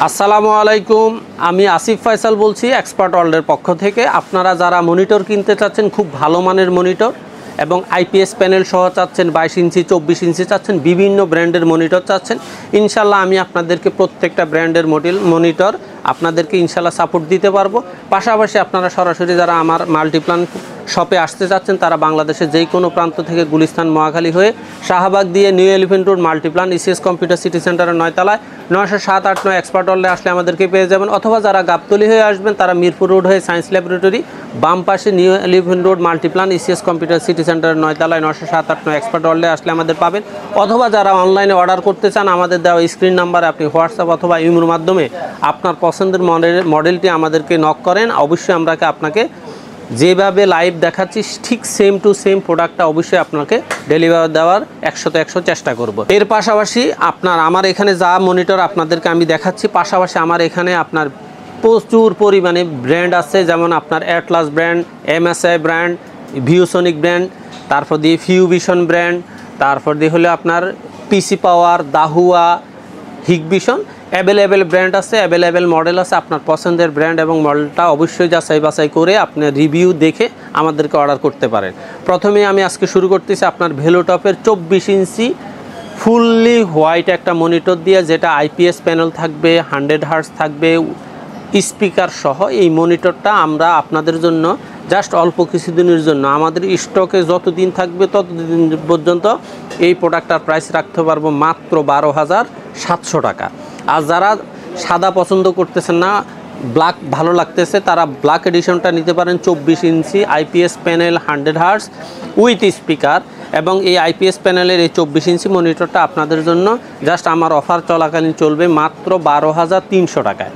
আসসালামু আলাইকুম, আমি আসিফ ফয়সাল বলছি এক্সপার্ট ওয়ার্ল্ডের পক্ষ থেকে। আপনারা যারা মনিটর কিনতে চাচ্ছেন, খুব ভালো মানের মনিটর এবং আইপিএস প্যানেল সহ চাচ্ছেন, 22 ইঞ্চি 24 ইঞ্চি চাচ্ছেন, বিভিন্ন ব্র্যান্ডের মনিটর চাচ্ছেন, ইনশাল্লাহ আমি আপনাদেরকে প্রত্যেকটা ব্র্যান্ডের মনিটর আপনাদেরকে ইনশাল্লাহ সাপোর্ট দিতে পারবো। পাশাপাশি আপনারা সরাসরি যারা আমার মাল্টিপ্লান শপে আসতে চাচ্ছেন, তারা বাংলাদেশের যেই কোনো প্রান্ত থেকে গুলিস্তান মহাখালী হয়ে শাহবাগ দিয়ে new elephant road Multiplan ECS computer city সেন্টারের 9 তলায় 90789 এক্সপার্ট ওয়ার্ল্ডে আসলে আমাদেরকে পেয়ে যাবেন। অথবা যারা গাবতলী হয়ে আসবেন, তারা মিরপুর রোড হয়ে সায়েন্স ল্যাবরেটরি বাম পাশে new elephant road Multiplan ECS computer city সেন্টারের 9 তলায় 90789 এক্সপার্ট ওয়ার্ল্ডে আসলে আমাদের পাবেন। অথবা যারা অনলাইনে অর্ডার করতে চান, আমাদের দেওয়া স্ক্রিন নাম্বারে আপনি হোয়াটসঅ্যাপ অথবা ইমোর মাধ্যমে আপনার পছন্দের মডেলটি আমাদেরকে নক করেন। অবশ্যই আমরা আপনাকে যেভাবে লাইভ দেখাচ্ছি ঠিক সেম টু সেম প্রোডাক্টটা অবশ্যই আপনাকে ডেলিভারি দেওয়ার 100 চেষ্টা করব। এর পাশাপাশি আমার এখানে যা মনিটর আপনাদেরকে আমি দেখাচ্ছি, পাশাপাশি আমার এখানে আপনার প্রচুর পরিমাণে ব্র্যান্ড আছে। যেমন আপনার Atlas brand, MSI brand, ViewSonic brand, তারপর দিয়ে ফিউভিশন ব্র্যান্ড, তারপর দিয়ে হলো আপনার পিসি পাওয়ার, দাহুয়া, হিগভিশন, অ্যাভেলেবেল ব্র্যান্ড আছে, অ্যাভেলেবেল মডেল আছে। আপনার পছন্দের ব্র্যান্ড এবং মডেলটা অবশ্যই যাচাই বাছাই করে আপনি রিভিউ দেখে আমাদেরকে অর্ডার করতে পারেন। প্রথমে আমি আজকে শুরু করতেছি আপনার ভেলোটপের 24 ইঞ্চি ফুললি হোয়াইট একটা মনিটর দিয়ে, যেটা আইপিএস প্যানেল থাকবে, 100 হার্টজ থাকবে, স্পিকার সহ। এই মনিটরটা আমরা আপনাদের জন্য জাস্ট অল্প কিছুদিনের জন্য আমাদের স্টকে যতদিন থাকবে ততদিন পর্যন্ত এই প্রোডাক্টটার প্রাইস রাখতে পারবো মাত্র 12,700 টাকা। আর যারা সাদা পছন্দ করতেছেন না, ব্ল্যাক ভালো লাগতেছে, তারা ব্ল্যাক এডিশনটা নিতে পারেন। 24 inch IPS panel, 100 hertz with speaker, এবং এই আইপিএস প্যানেলের এই 24 ইঞ্চি মনিটরটা আপনাদের জন্য জাস্ট আমার অফার চলাকালীন চলবে মাত্র 12,300 টাকায়।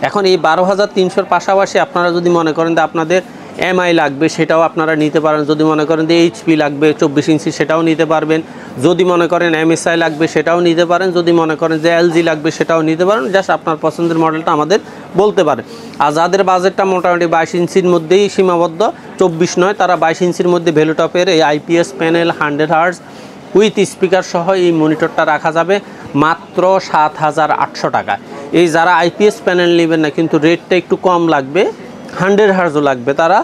এখন এই 12,300-র পাশাপাশি আপনারা যদি মনে করেন যে আপনাদের এমআই লাগবে, সেটাও আপনারা নিতে পারেন। যদি মনে করেন যে এইচপি লাগবে 24 ইঞ্চি, সেটাও নিতে পারবেন। যদি মনে করেন এমএসআই লাগবে, সেটাও নিতে পারেন। যদি মনে করেন যে এলজি লাগবে, সেটাও নিতে পারেন। জাস্ট আপনার পছন্দের মডেলটা আমাদের বলতে পারেন। আর যাদের বাজেটটা মোটামুটি 22 ইঞ্চির মধ্যেই সীমাবদ্ধ, 24 নয়, তারা 22 ইঞ্চির মধ্যে ভেলোটপের এই IPS panel, 100 hertz with speaker সহ এই মনিটরটা রাখা যাবে মাত্র 7,800 টাকা। এই যারা আইপিএস প্যানেল নেবেন না, কিন্তু রেটটা একটু কম লাগবে, 100 হার্টজও লাগবে, তারা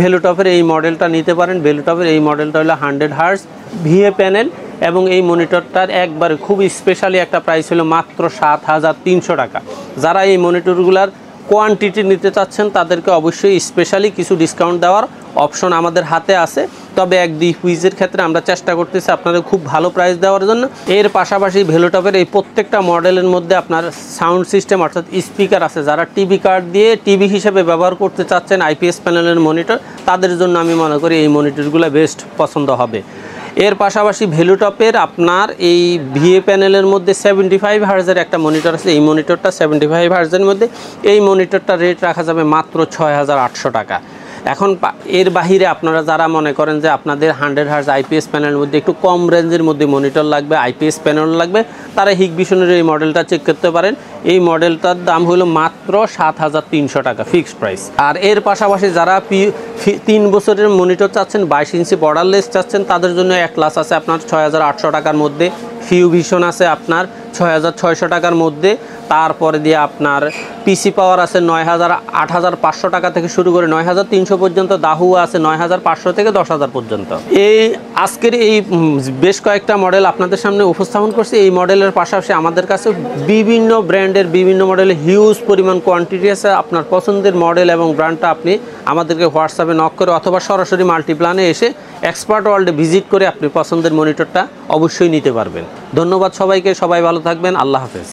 ভেলোটপের এই মডেলটা নিতে পারেন। ভেলোটপের এই মডেলটা হলো 100 হার্টজ ভিএ প্যানেল, এবং এই মনিটরটার একবারে খুব স্পেশালি একটা প্রাইস হলো মাত্র 7,300 টাকা। যারা এই মনিটরগুলার কোয়ান্টিটি নিতে চাচ্ছেন, তাদেরকে অবশ্যই স্পেশালি কিছু ডিসকাউন্ট দেওয়ার অপশন আমাদের হাতে আছে। তবে এক-দুই পিসের ক্ষেত্রে আমরা চেষ্টা করতেছি আপনাদের খুব ভালো প্রাইস দেওয়ার জন্য। এর পাশাপাশি ভেলোটপের এই প্রত্যেকটা মডেলের মধ্যে আপনার সাউন্ড সিস্টেম অর্থাৎ স্পিকার আছে। যারা টিভি কার্ড দিয়ে টিভি হিসেবে ব্যবহার করতে চাচ্ছেন আইপিএস প্যানেলের মনিটর, তাদের জন্য আমি মনে করি এই মনিটরগুলো বেস্ট পছন্দ হবে। এর পাশাপাশি ভেলোটপের আপনার এই ভিএ প্যানেলের মধ্যে 75 হার্জের একটা মনিটর আছে। এই মনিটরটা 75 হার্জের মধ্যে, এই মনিটরটা রেট রাখা যাবে মাত্র 6,800 টাকা। এখন এর বাহিরে আপনারা যারা মনে করেন যে আপনাদের 100 হার্জ আইপিএস প্যানেলের মধ্যে একটু কম রেঞ্জের মধ্যে মনিটর লাগবে, আইপিএস প্যানেল লাগবে, তারা হিগভিশনের এই মডেলটা চেক করতে পারেন। এই মডেলটার দাম হলো মাত্র 7,300 টাকা ফিক্সড প্রাইস। আর এর পাশাপাশি যারা 3 বছরের মনিটর চাচ্ছেন, 22 ইঞ্চি বর্ডারলেস চাচ্ছেন, তাদের জন্য অ্যাটলাস আছে আপনার 6,800 টাকার মধ্যে, ফিউভিশন আছে আপনার 6,600 টাকার মধ্যে, তারপরে দিয়ে আপনার পিসি পাওয়ার আছে 9,000, 8,500 টাকা থেকে শুরু করে 9,300 পর্যন্ত, দাহুয়া আছে 9,500 থেকে 10,000 পর্যন্ত। এই আজকের এই বেশ কয়েকটা মডেল আপনাদের সামনে উপস্থাপন করছি। এই মডেলের পাশাপাশি আমাদের কাছে বিভিন্ন ব্র্যান্ডের বিভিন্ন মডেলের হিউজ পরিমাণ কোয়ান্টিটি আছে। আপনার পছন্দের মডেল এবং ব্র্যান্ডটা আপনি আমাদেরকে হোয়াটসঅ্যাপে নক করে অথবা সরাসরি মাল্টিপ্লানে এসে এক্সপার্ট ওয়ার্ল্ডে ভিজিট করে আপনি পছন্দের মনিটরটা অবশ্যই নিতে পারবেন। ধন্যবাদ সবাইকে, সবাই ভালো থাকবেন, আল্লাহ হাফেজ।